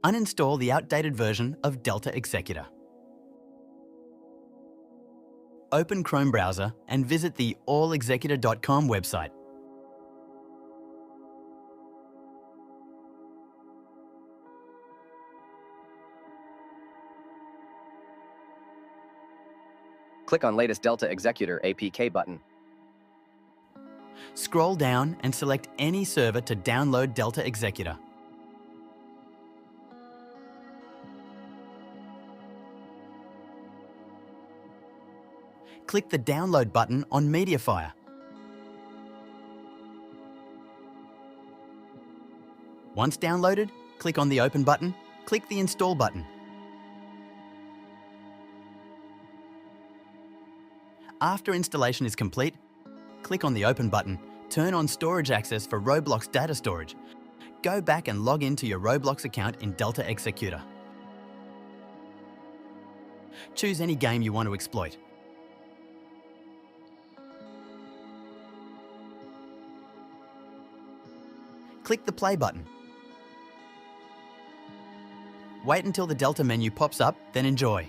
Uninstall the outdated version of Delta Executor. Open Chrome browser and visit the allexecutor.com website. Click on Latest Delta Executor APK button. Scroll down and select any server to download Delta Executor. Click the Download button on MediaFire. Once downloaded, click on the Open button, click the Install button. After installation is complete, click on the Open button, turn on storage access for Roblox data storage. Go back and log into your Roblox account in Delta Executor. Choose any game you want to exploit. Click the Play button. Wait until the Delta menu pops up, then enjoy.